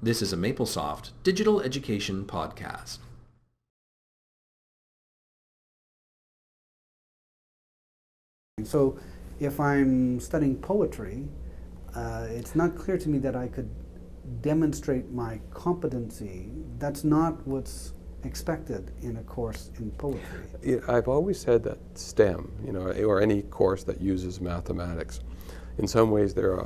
This is a Maplesoft digital education podcast. So if I'm studying poetry, it's not clear to me that I could demonstrate my competency. That's not what's expected in a course in poetry. Yeah, I've always said that STEM, or any course that uses mathematics, in some ways they're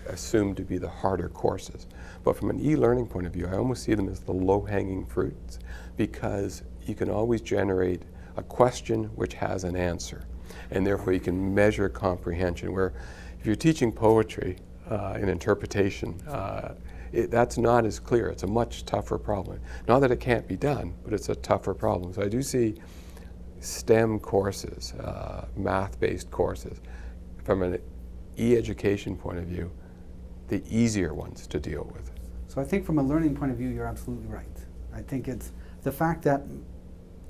assumed to be the harder courses. But from an e-learning point of view, I almost see them as the low-hanging fruits, because you can always generate a question which has an answer, and therefore you can measure comprehension. Where if you're teaching poetry in interpretation, that's not as clear. It's a much tougher problem. Not that it can't be done, but it's a tougher problem. So I do see STEM courses, math-based courses, from an e-education point of view, the easier ones to deal with. So I think from a learning point of view, you're absolutely right. I think it's the fact that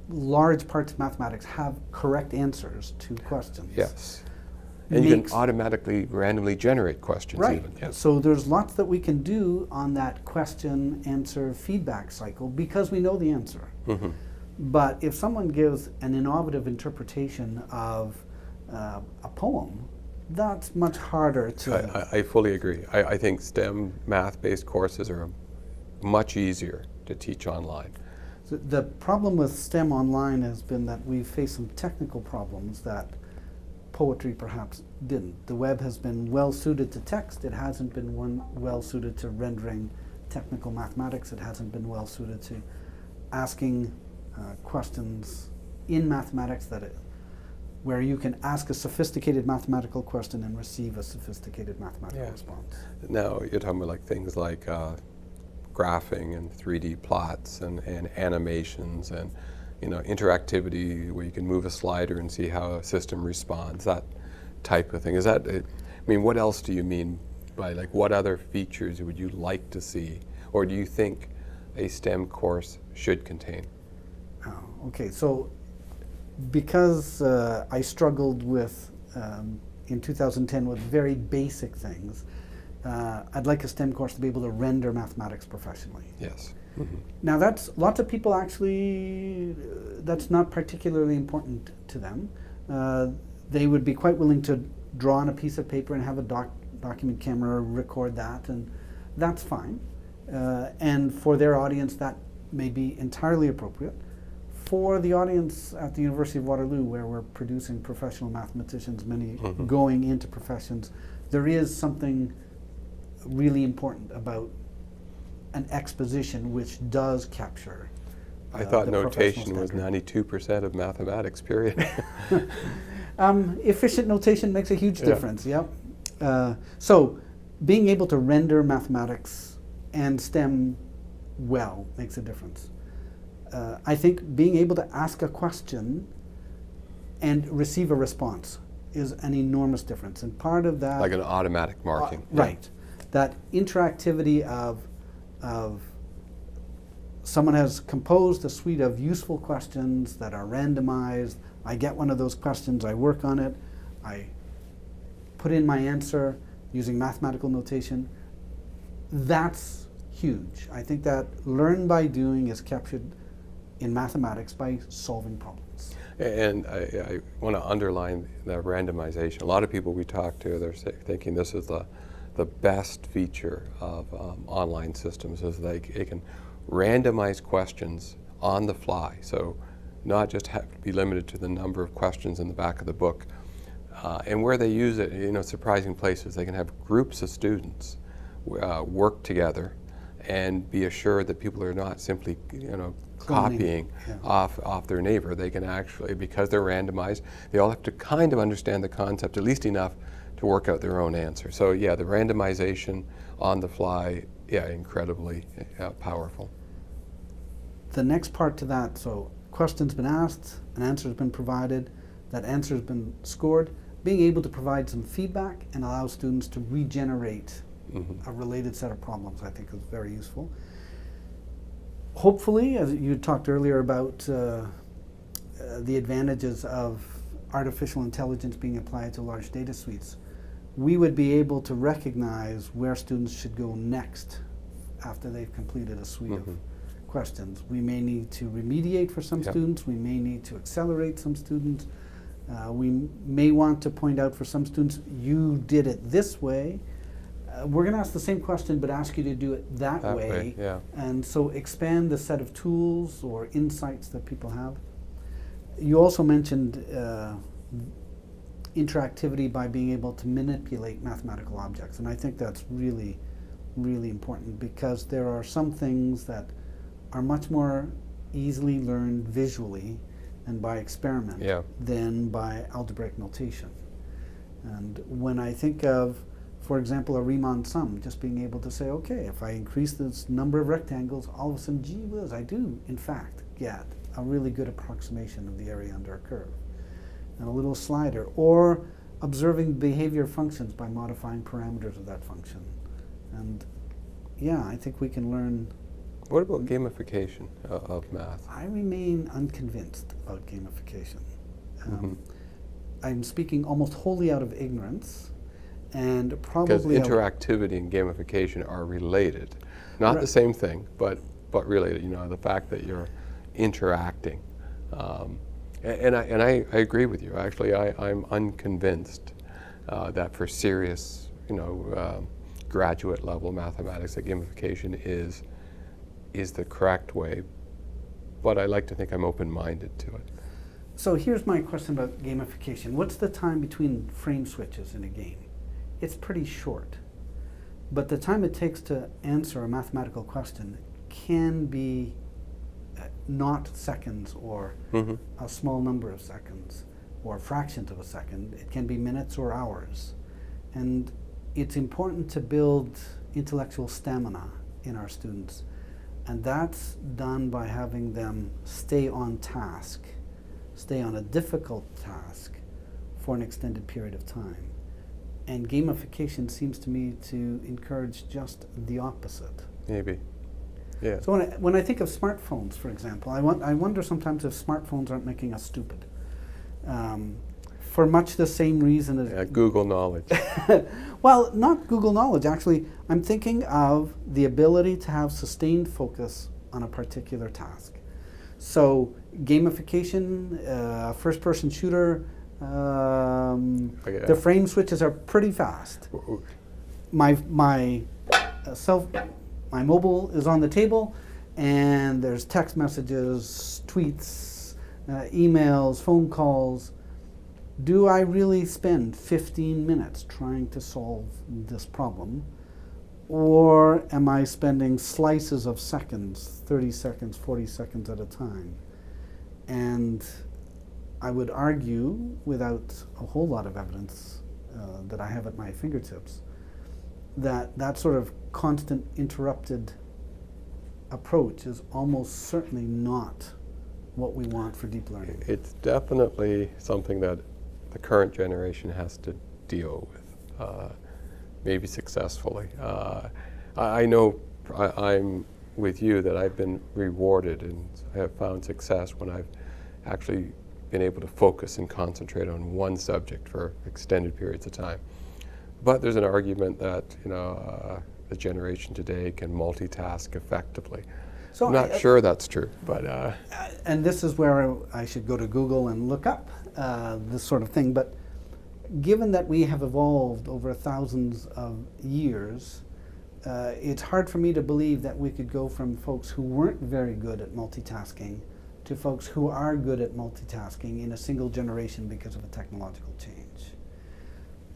large parts of mathematics have correct answers to questions. Yes. And you can automatically randomly generate questions. Right. Even. Yes. So there's lots that we can do on that question answer feedback cycle because we know the answer. Mm-hmm. But if someone gives an innovative interpretation of a poem, that's much harder to... I fully agree. I think STEM math-based courses are much easier to teach online. So the problem with STEM online has been that we've faced some technical problems that poetry perhaps didn't. The web has been well suited to text. It hasn't been well suited to rendering technical mathematics. It hasn't been well suited to asking questions in mathematics where you can ask a sophisticated mathematical question and receive a sophisticated mathematical response. Now you're talking about things like graphing and 3D plots and animations and interactivity where you can move a slider and see how a system responds, that type of thing. Is that, what else do you mean by, what other features would you like to see, or do you think a STEM course should contain? Oh, okay, so because I struggled with, in 2010, with very basic things, I'd like a STEM course to be able to render mathematics professionally. Yes. Mm-hmm. Now lots of people actually, that's not particularly important to them. They would be quite willing to draw on a piece of paper and have a document camera record that, and that's fine. And for their audience, that may be entirely appropriate. For the audience at the University of Waterloo, where we're producing professional mathematicians, many going into professions, there is something really important about an exposition which does capture I thought notation was 92% of mathematics, period. Efficient notation makes a huge difference, yep. So being able to render mathematics and STEM well makes a difference. I think being able to ask a question and receive a response is an enormous difference. And part of that... Like an automatic marking. Right. That interactivity of someone has composed a suite of useful questions that are randomized. I get one of those questions, I work on it, I put in my answer using mathematical notation. That's huge. I think that learn by doing is captured in mathematics by solving problems. And I want to underline the randomization. A lot of people we talk to, they're thinking this is the best feature of online systems, is they can randomize questions on the fly. So not just have to be limited to the number of questions in the back of the book. And where they use it, surprising places, they can have groups of students work together and be assured that people are not simply, copying off their neighbor. They can actually, because they're randomized, they all have to kind of understand the concept at least enough to work out their own answer. So yeah, the randomization on the fly, incredibly powerful. The next part to that, so question's been asked, an answer's been provided, that answer's been scored, being able to provide some feedback and allow students to regenerate a related set of problems, I think is very useful. Hopefully, as you talked earlier about the advantages of artificial intelligence being applied to large data suites, we would be able to recognize where students should go next after they've completed a suite of questions. We may need to remediate for some students, we may need to accelerate some students. We may want to point out for some students, you did it this way. We're going to ask the same question, but ask you to do it that way. And so expand the set of tools or insights that people have. You also mentioned interactivity by being able to manipulate mathematical objects. And I think that's really, really important, because there are some things that are much more easily learned visually and by experiment than by algebraic notation. And when I think of, for example, a Riemann sum, just being able to say, okay, if I increase this number of rectangles, all of a sudden, gee whiz, I do, in fact, get a really good approximation of the area under a curve. And a little slider, or observing behavior of functions by modifying parameters of that function. And yeah, I think we can learn. What about gamification of math? I remain unconvinced about gamification. I'm speaking almost wholly out of ignorance, and probably because interactivity and gamification are related, not the same thing, but related. You know, the fact that you're interacting. And I agree with you. Actually, I'm unconvinced that for serious, graduate level mathematics, that gamification is the correct way. But I like to think I'm open-minded to it. So here's my question about gamification. What's the time between frame switches in a game? It's pretty short. But the time it takes to answer a mathematical question can be not seconds or a small number of seconds or fractions of a second. It can be minutes or hours. And it's important to build intellectual stamina in our students. And that's done by having them stay on task, stay on a difficult task for an extended period of time. And gamification seems to me to encourage just the opposite. Maybe. Yeah. So when I think of smartphones, for example, I wonder sometimes if smartphones aren't making us stupid. For much the same reason as Google knowledge. Well, not Google knowledge. Actually, I'm thinking of the ability to have sustained focus on a particular task. So gamification, first-person shooter, the frame switches are pretty fast. My mobile is on the table, and there's text messages, tweets, emails, phone calls. Do I really spend 15 minutes trying to solve this problem? Or am I spending slices of seconds, 30 seconds, 40 seconds at a time? And I would argue, without a whole lot of evidence that I have at my fingertips, that sort of constant interrupted approach is almost certainly not what we want for deep learning. It's definitely something that the current generation has to deal with, maybe successfully. I know I'm with you that I've been rewarded and I have found success when I've actually been able to focus and concentrate on one subject for extended periods of time. But there's an argument that the generation today can multitask effectively. So I'm not sure that's true, but and this is where I should go to Google and look up this sort of thing. But given that we have evolved over thousands of years, it's hard for me to believe that we could go from folks who weren't very good at multitasking to folks who are good at multitasking in a single generation because of a technological change.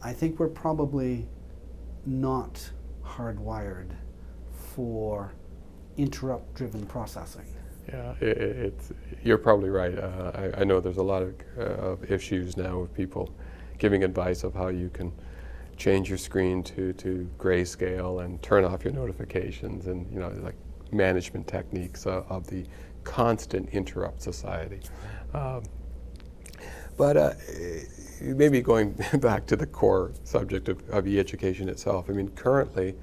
I think we're probably not hardwired for interrupt-driven processing. Yeah, you're probably right. I know there's a lot of issues now with people giving advice of how you can change your screen to grayscale and turn off your notifications, and like management techniques of the constant interrupt society. But maybe going back to the core subject of e-education itself. I mean, currently,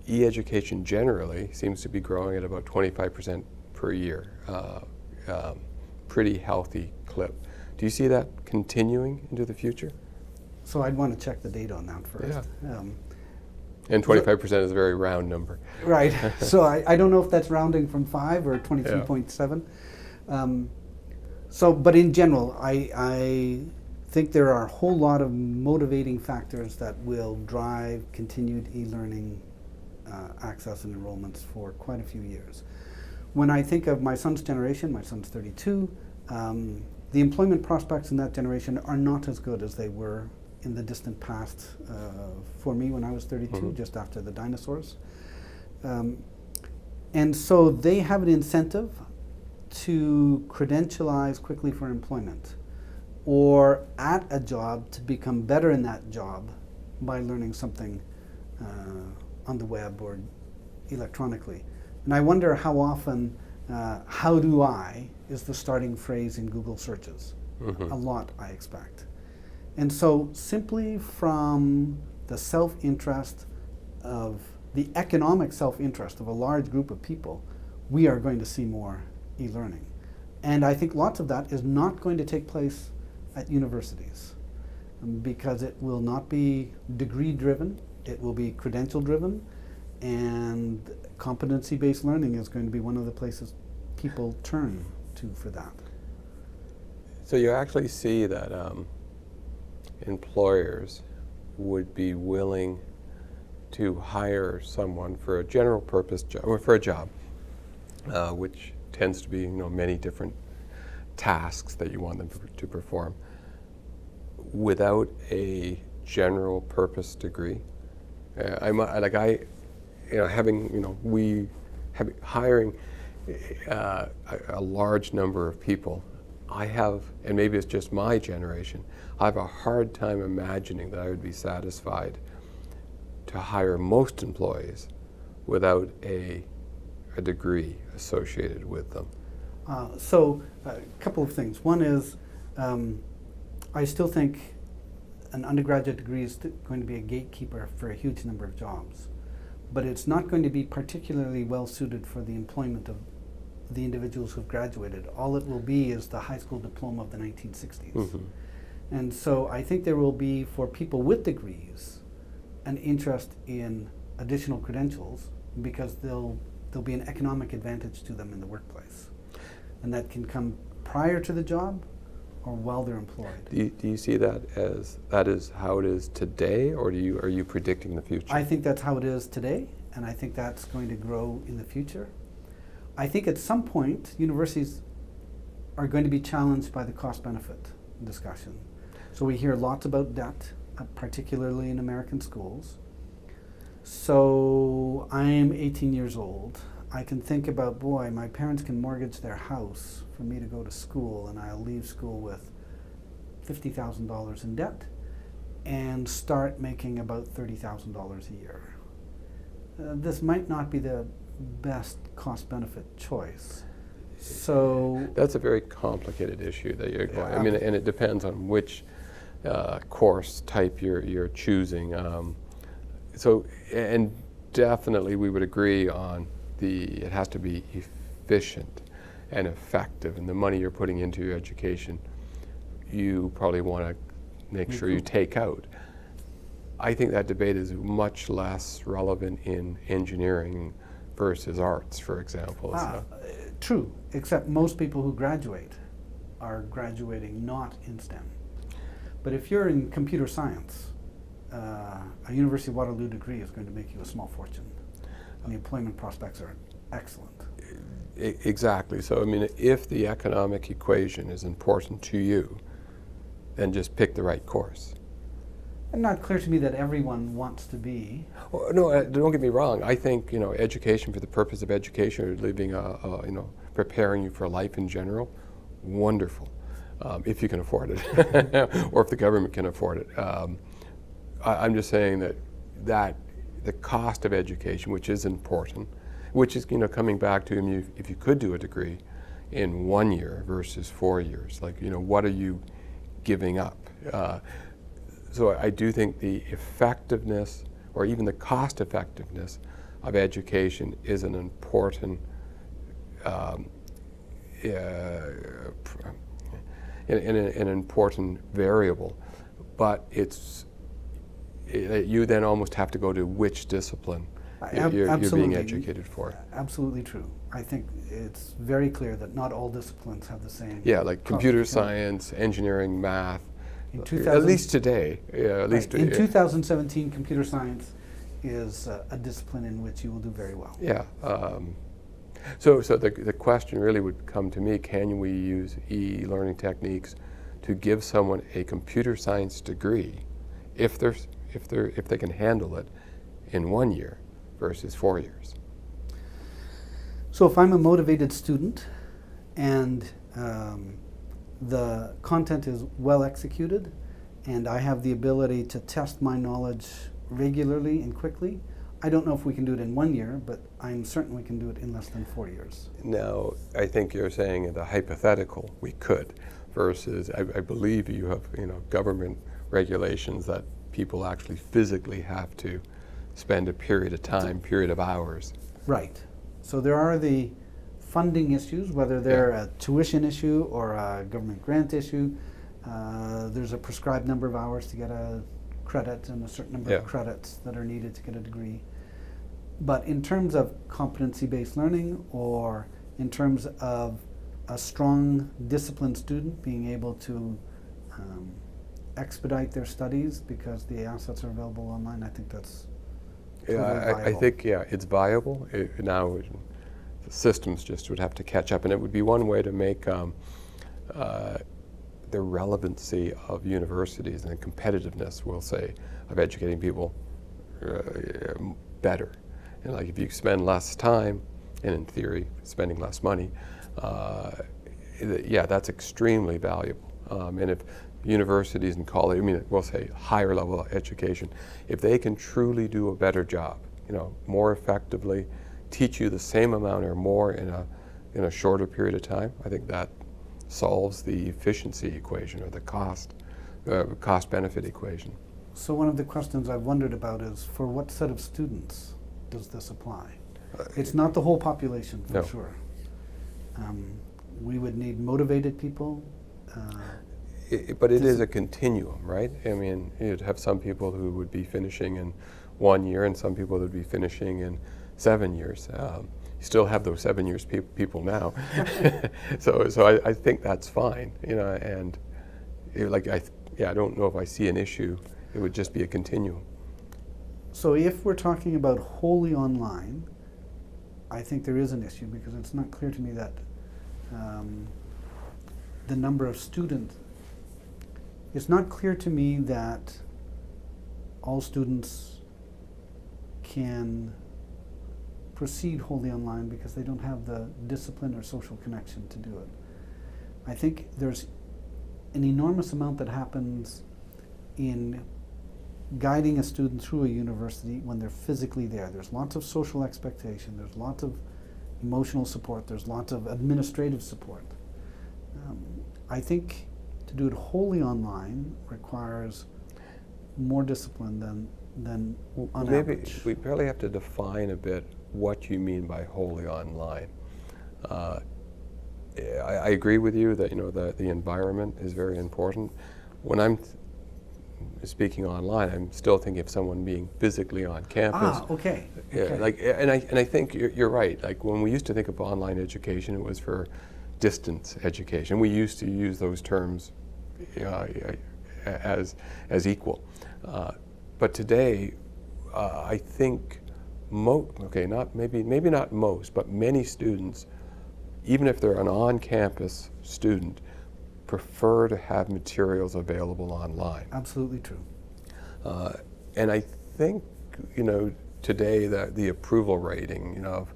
e-education generally seems to be growing at about 25% per year. Pretty healthy clip. Do you see that continuing into the future? So I'd want to check the data on that first. Yeah. And 25% is a very round number. Right. So I don't know if that's rounding from 5 or 23.7. But in general, I think there are a whole lot of motivating factors that will drive continued e-learning access and enrollments for quite a few years. When I think of my son's generation, my son's 32, the employment prospects in that generation are not as good as they were in the distant past for me when I was 32, just after the dinosaurs. And so they have an incentive to credentialize quickly for employment, or at a job to become better in that job by learning something on the web or electronically. And I wonder how often "how do I" is the starting phrase in Google searches. A lot, I expect. And so simply from the self-interest of the economic self-interest of a large group of people, we are going to see more e-learning. And I think lots of that is not going to take place at universities because it will not be degree-driven, it will be credential-driven, and competency-based learning is going to be one of the places people turn to for that. So you actually see that employers would be willing to hire someone for a general purpose job, or for a job, which tends to be many different tasks that you want them to perform, without a general purpose degree. Hiring a large number of people, I have, and maybe it's just my generation, I have a hard time imagining that I would be satisfied to hire most employees without a degree associated with them. So a couple of things. One is I still think an undergraduate degree is going to be a gatekeeper for a huge number of jobs, but it's not going to be particularly well suited for the employment of the individuals who've graduated. All it will be is the high school diploma of the 1960s. And so I think there will be, for people with degrees, an interest in additional credentials because there'll be an economic advantage to them in the workplace. And that can come prior to the job or while they're employed. Do you see that is how it is today, or are you predicting the future? I think that's how it is today, and I think that's going to grow in the future. I think at some point universities are going to be challenged by the cost-benefit discussion. So we hear lots about debt, particularly in American schools. So I'm 18 years old. I can think about, boy, my parents can mortgage their house for me to go to school, and I'll leave school with $50,000 in debt and start making about $30,000 a year. This might not be the best cost-benefit choice. So that's a very complicated issue that you're going. I mean, and it depends on which course type you're choosing. And definitely we would agree on it has to be efficient and effective, and the money you're putting into your education, you probably want to make sure you take out. I think that debate is much less relevant in engineering versus arts, for example. True, except most people who graduate are graduating not in STEM. But if you're in computer science, a University of Waterloo degree is going to make you a small fortune. And the employment prospects are excellent. Exactly. So, I mean, if the economic equation is important to you, then just pick the right course. And not clear to me that everyone wants to be. Well, no, don't get me wrong. I think education for the purpose of education, or living, preparing you for life in general, wonderful, if you can afford it, or if the government can afford it. I'm just saying that the cost of education, which is important, which is coming back to if you could do a degree in 1 year versus 4 years, what are you giving up? So I do think the effectiveness, or even the cost effectiveness of education, is an important an important variable, but it's you then almost have to go to which discipline you're being educated for. Absolutely true. I think it's very clear that not all disciplines have the same. Yeah, like computer science, engineering, math. In At least today. Yeah, at least in 2017, computer science is a discipline in which you will do very well. Yeah. So the question really would come to me: can we use e-learning techniques to give someone a computer science degree, if they can handle it in 1 year versus 4 years? So if I'm a motivated student and the content is well executed and I have the ability to test my knowledge regularly and quickly, I don't know if we can do it in 1 year, but I'm certain we can do it in less than 4 years. Now, I think you're saying the hypothetical, we could, versus I believe you have government regulations that people actually physically have to spend a period of time, period of hours. Right. So there are the funding issues, whether they're a tuition issue or a government grant issue. There's a prescribed number of hours to get a credit and a certain number of credits that are needed to get a degree. But in terms of competency-based learning, or in terms of a strong, disciplined student being able to expedite their studies because the assets are available online, I think that's I think it's viable. Now the systems just would have to catch up, and it would be one way to make the relevancy of universities and the competitiveness, we'll say, of educating people better. And like if you spend less time, and in theory, spending less money, that's extremely valuable. And if universities and college, we'll say higher level education, if they can truly do a better job, more effectively, teach you the same amount or more in a shorter period of time, I think that solves the efficiency equation or the cost-benefit equation. So one of the questions I've wondered about is, for what set of students does this apply? It's not the whole population, for sure. We would need motivated people. But it is a continuum, right? You'd have some people who would be finishing in 1 year and some people who would be finishing in 7 years. You still have those 7 years people now. so I think that's fine, and I don't know if I see an issue. It would just be a continuum. So if we're talking about wholly online, I think there is an issue, because it's not clear to me that the number of students, it's not clear to me that all students can proceed wholly online because they don't have the discipline or social connection to do it. I think there's an enormous amount that happens in guiding a student through a university when they're physically there. There's lots of social expectation, there's lots of emotional support, there's lots of administrative support. I think to do it wholly online requires more discipline than on average. We probably have to define a bit what you mean by wholly online. I agree with you that the environment is very important. When I'm speaking online, I'm still thinking of someone being physically on campus. Okay. And I think you're right. Like when we used to think of online education, it was for distance education. We used to use those terms as equal. But today, I think maybe not most, but many students, even if they're an on-campus student, prefer to have materials available online. Absolutely true. And I think, today that the approval rating, of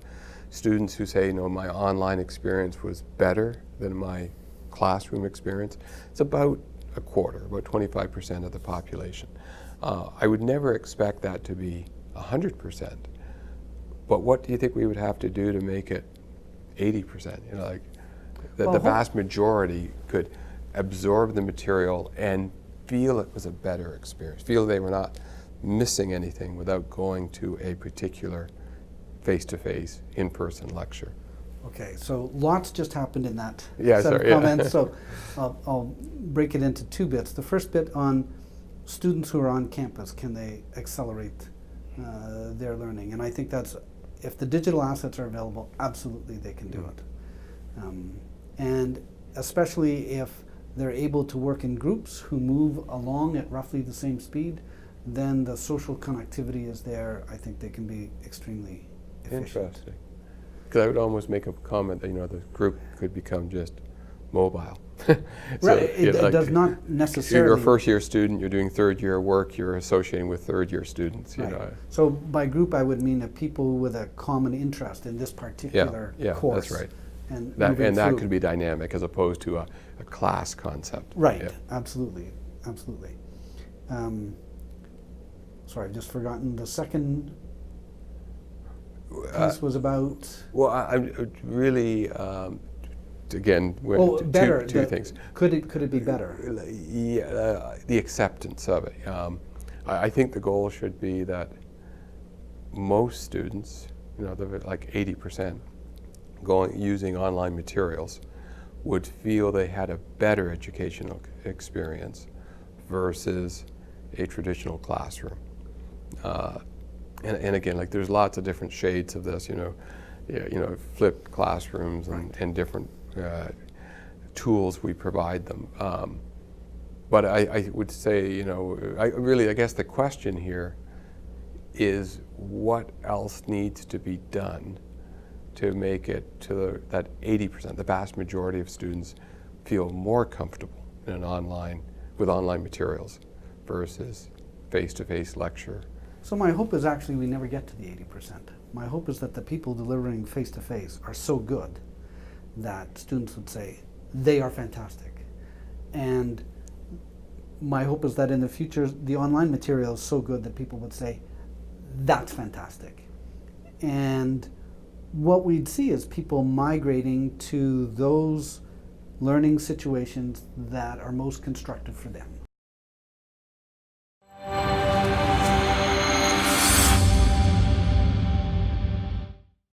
students who say, my online experience was better than my classroom experience, it's about a quarter, about 25% of the population. I would never expect that to be 100%. But what do you think we would have to do to make it 80%? The vast majority could absorb the material and feel it was a better experience, feel they were not missing anything without going to a particular face-to-face, in-person lecture. Okay, so lots just happened in that set of comments, so I'll break it into two bits. The first bit on students who are on campus, can they accelerate their learning? And I think that's, if the digital assets are available, absolutely they can do it. And especially if they're able to work in groups who move along at roughly the same speed, then the social connectivity is there. I think they can be extremely efficient. Interesting. Because I would almost make a comment that, the group could become just mobile. So, Right, it does not necessarily. You're a first-year student, you're doing third-year work, you're associating with third-year students, Right. you know. So by group, I would mean that people with a common interest in this particular course. That's right. And That through. could be dynamic as opposed to a class concept. Right, Yeah. absolutely, absolutely. Sorry, I've just forgotten. The second piece was about. Well, I'm really, again, Better. two things. Could it be better? Yeah, the acceptance of it. I think the goal should be that most students, like 80%, using online materials, would feel they had a better educational experience versus a traditional classroom. And again, like there's lots of different shades of this, flipped classrooms and different tools we provide them. But I would say, I guess the question here is what else needs to be done to make it to that 80%, the vast majority of students feel more comfortable in with online materials versus face-to-face lecture. So my hope is actually we never get to the 80%. My hope is that the people delivering face-to-face are so good that students would say, they are fantastic. And my hope is that in the future, the online material is so good that people would say, that's fantastic. And what we'd see is people migrating to those learning situations that are most constructive for them.